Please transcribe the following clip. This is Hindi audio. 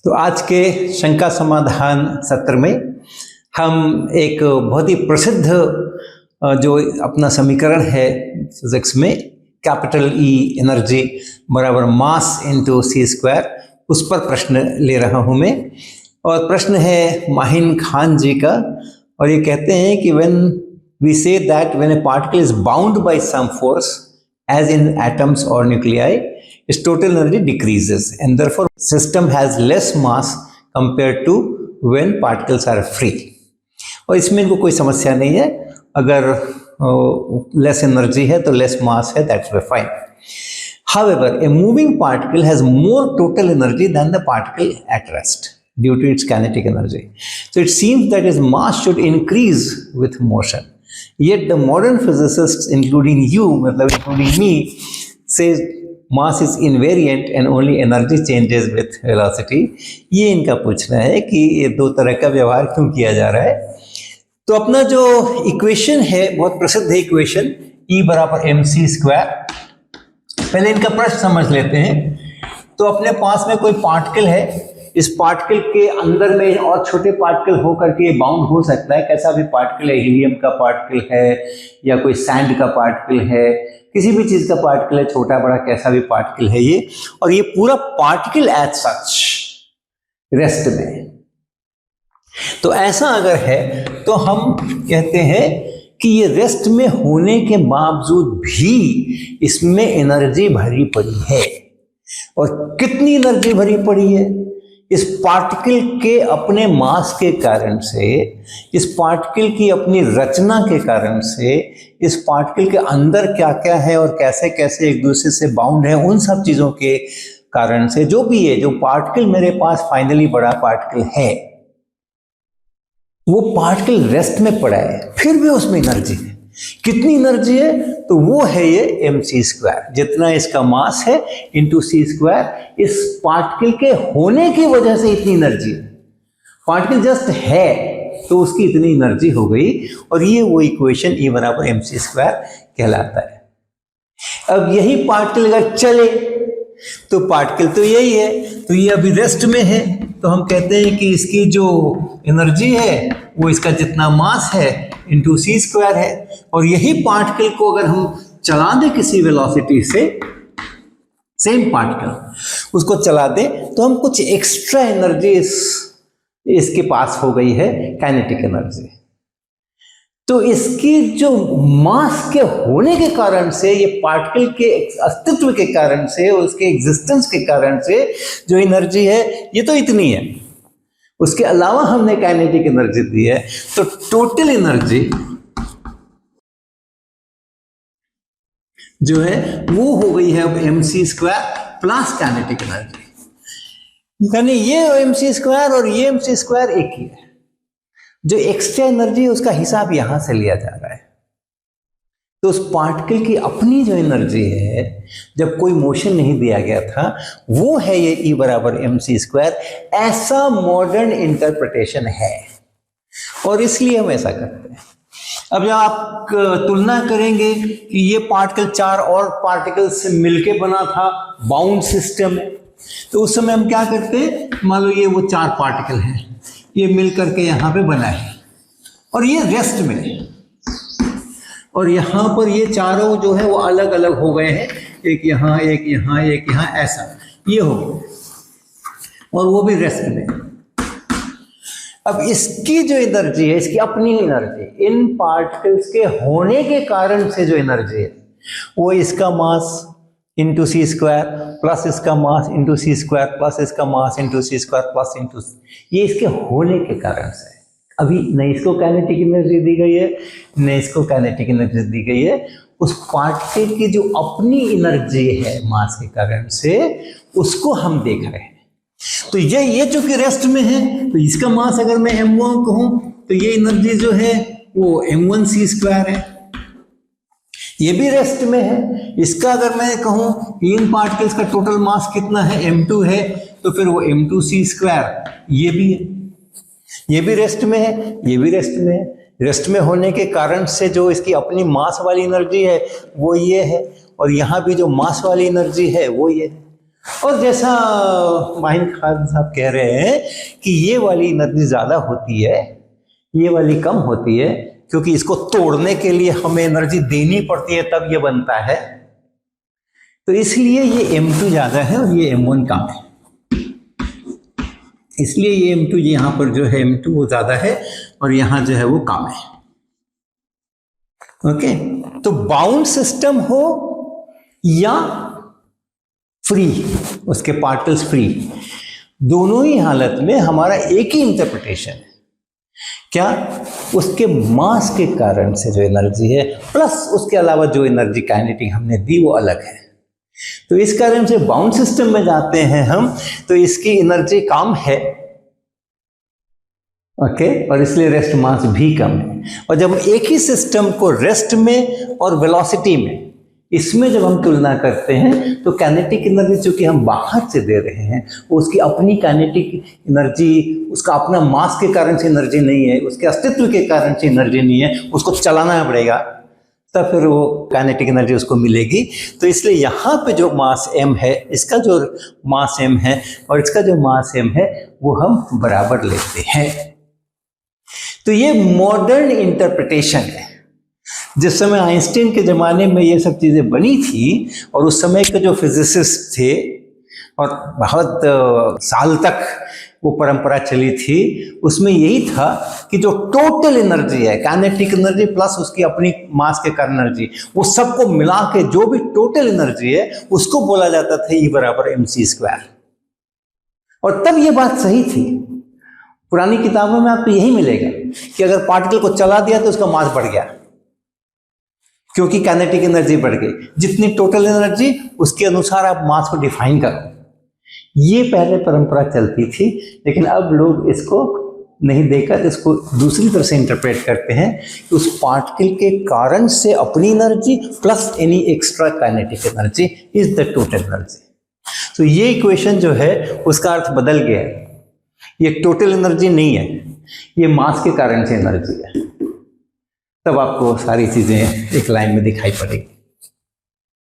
तो आज के शंका समाधान सत्र में हम एक बहुत ही प्रसिद्ध जो अपना समीकरण है फिजिक्स में कैपिटल ई एनर्जी बराबर मास इनटू सी स्क्वायर, उस पर प्रश्न ले रहा हूं मैं। और प्रश्न है माहिन खान जी का, और ये कहते हैं कि when we say that when a particle is bound by some force as in atoms or nuclei, its total energy decreases and therefore system has less mass compared to when particles are free. और इसमें इनको कोई समस्या नहीं है, अगर less energy है तो less mass है, that's fine. However, a moving particle has more total energy than the particle at rest due to its kinetic energy. So it seems that its mass should increase with motion. Yet the modern physicists, including you, including me, say mass is invariant and only energy changes with velocity. ये इनका पूछना है कि ये दो तरह का व्यवहार क्यों किया जा रहा है। तो अपना जो इक्वेशन है बहुत प्रसिद्ध है इक्वेशन E बराबर mc स्क्वायर। पहले इनका प्रश्न समझ लेते हैं। तो अपने पास में कोई पार्टिकल है, इस पार्टिकल के अंदर में और छोटे पार्टिकल होकर के बाउंड हो सकता है, कैसा भी पार्टिकल है, हीलियम का पार्टिकल है या कोई सैंड का पार्टिकल है, किसी भी चीज का पार्टिकल है, छोटा बड़ा कैसा भी पार्टिकल है ये, और ये पूरा पार्टिकल एज सच रेस्ट में। तो ऐसा अगर है तो हम कहते हैं कि ये रेस्ट में होने के बावजूद भी इसमें एनर्जी भरी पड़ी है। और कितनी एनर्जी भरी पड़ी है? इस पार्टिकल के अपने मास के कारण से, इस पार्टिकल की अपनी रचना के कारण से, इस पार्टिकल के अंदर क्या क्या है और कैसे कैसे एक दूसरे से बाउंड है, उन सब चीजों के कारण से जो भी है, जो पार्टिकल मेरे पास फाइनली बड़ा पार्टिकल है, वो पार्टिकल रेस्ट में पड़ा है, फिर भी उसमें एनर्जी है। कितनी एनर्जी है? तो वो है ये mc स्क्वायर, जितना इसका मास है इंटू सी स्क्वायर। इस पार्टिकल के होने की वजह से इतनी एनर्जी है, पार्टिकल जस्ट है तो उसकी इतनी एनर्जी हो गई, और ये वो इक्वेशन E बराबर mc स्क्वायर कहलाता है। अब यही पार्टिकल अगर चले तो पार्टिकल तो यही है, तो ये अभी रेस्ट में है, तो हम कहते हैं कि इसकी जो एनर्जी है वो इसका जितना मास है इंटू सी स्क्वायर है। और यही पार्टिकल को अगर हम चला दें किसी वेलोसिटी से, सेम पार्टिकल उसको चला दें, तो हम कुछ एक्स्ट्रा एनर्जी इसके पास हो गई है, काइनेटिक एनर्जी। तो इसकी जो मास के होने के कारण से, ये पार्टिकल के अस्तित्व के कारण से, उसके एग्जिस्टेंस के कारण से जो एनर्जी है ये तो इतनी है, उसके अलावा हमने काइनेटिक एनर्जी दी है, तो टोटल एनर्जी जो है वो हो गई है अब mc square plus kinetic energy. यानी ये mc स्क्वायर और ये mc स्क्वायर एक ही है। जो एक्स्ट्रा एनर्जी है उसका हिसाब यहां से लिया जा रहा है। तो उस पार्टिकल की अपनी जो एनर्जी है, जब कोई मोशन नहीं दिया गया था, वो है ये E बराबर mc स्क्वायर। ऐसा मॉडर्न इंटरप्रिटेशन है और इसलिए हम ऐसा करते हैं। अब जब आप तुलना करेंगे कि ये पार्टिकल चार और पार्टिकल से मिलके बना था बाउंड सिस्टम में, तो उस समय हम क्या करते हैं, मान लो ये वो चार पार्टिकल हैं, ये मिल करके यहाँ पे बना है और ये रेस्ट में है, और यहाँ पर ये चारों जो है वो अलग अलग हो गए हैं, एक यहाँ एक यहाँ एक यहाँ, ऐसा ये हो गया, और वो भी रेस्ट में। अब इसकी जो एनर्जी है, इसकी अपनी एनर्जी, इन पार्टिकल्स के होने के कारण से जो एनर्जी है, वो इसका मास इंटू सी स्क्वायर प्लस इसका मास इंटू सी स्क्वायर प्लस इसका मास इंटू सी स्क्वायर प्लस इंटू, ये इसके होने के कारण से। अभी न इसको काइनेटिक एनर्जी दी गई है, न इसको काइनेटिक एनर्जी दी गई है। उस पार्टिकल की जो अपनी एनर्जी है मास के कारण से, उसको हम देख रहे हैं। तो ये चूंकि रेस्ट में है, तो इसका मास अगर मैं m1 कहूं तो ये एनर्जी जो है वो m1 सी स्क्वायर है। ये भी रेस्ट में है। इसका अगर मैं कहूं इन पार्टिकल्स का टोटल मास कितना है, m2 है, तो फिर वो m2 सी स्क्वायर ये भी है, ये भी रेस्ट में है, ये भी रेस्ट में है। रेस्ट में होने के कारण से जो इसकी अपनी मास वाली एनर्जी है वो ये है, और यहाँ भी जो मास वाली एनर्जी है वो ये है। और जैसा माहिन खान साहब कह रहे हैं कि ये वाली एनर्जी ज़्यादा होती है, ये वाली कम होती है, क्योंकि इसको तोड़ने के लिए हमें एनर्जी देनी पड़ती है तब ये बनता है, तो इसलिए ये M2 ज़्यादा है और ये M1 कम है। इसलिए ये M2 यहाँ पर जो है M2 वो ज़्यादा है और यहाँ जो है वो कम है। ओके, तो बाउंड सिस्टम हो या फ्री, उसके पार्टिकल्स फ्री, दोनों ही हालत में हमारा एक ही इंटरप्रिटेशन है। क्या? उसके मास के कारण से जो एनर्जी है प्लस उसके अलावा जो एनर्जी काइनेटिक हमने दी वो अलग है। तो इस कारण से बाउंड सिस्टम में जाते हैं हम, तो इसकी एनर्जी कम है, ओके, और इसलिए रेस्ट मास भी कम है। और जब एक ही सिस्टम को रेस्ट में और वेलोसिटी में, इसमें जब हम तुलना करते हैं तो काइनेटिक एनर्जी चूंकि हम बाहर से दे रहे हैं, उसकी अपनी काइनेटिक एनर्जी, उसका अपना मास के कारण से एनर्जी नहीं है, उसके अस्तित्व के कारण से एनर्जी नहीं है, उसको चलाना पड़ेगा तब फिर वो काइनेटिक एनर्जी उसको मिलेगी। तो इसलिए यहाँ पे जो मास m है, इसका जो मास m है और इसका जो मास m है वो हम बराबर लेते हैं। तो ये मॉडर्न इंटरप्रिटेशन है। जिस समय आइंस्टीन के ज़माने में ये सब चीज़ें बनी थी और उस समय के जो फिजिसिस्ट थे और बहुत साल तक वो परंपरा चली थी, उसमें यही था कि जो टोटल एनर्जी है, काइनेटिक एनर्जी प्लस उसकी अपनी मास के कारण एनर्जी, वो सबको मिला के जो भी टोटल एनर्जी है उसको बोला जाता था E बराबर mc²। और तब ये बात सही थी। पुरानी किताबों में आपको यही मिलेगा कि अगर पार्टिकल को चला दिया तो उसका मास बढ़ गया, क्योंकि काइनेटिक एनर्जी बढ़ गई। जितनी टोटल एनर्जी उसके अनुसार आप मास को डिफाइन करो। ये पहले परंपरा चलती थी, लेकिन अब लोग इसको नहीं देखकर इसको दूसरी तरह से इंटरप्रेट करते हैं कि उस पार्टिकल के कारण से अपनी energy plus any extra kinetic energy is the total energy. तो ये इक्वेशन जो है उसका अर्थ बदल गया है। ये टोटल एनर्जी नहीं है, ये मास के कारण से एनर्जी है। तब आपको सारी चीज़ें एक लाइन में दिखाई पड़ेगी।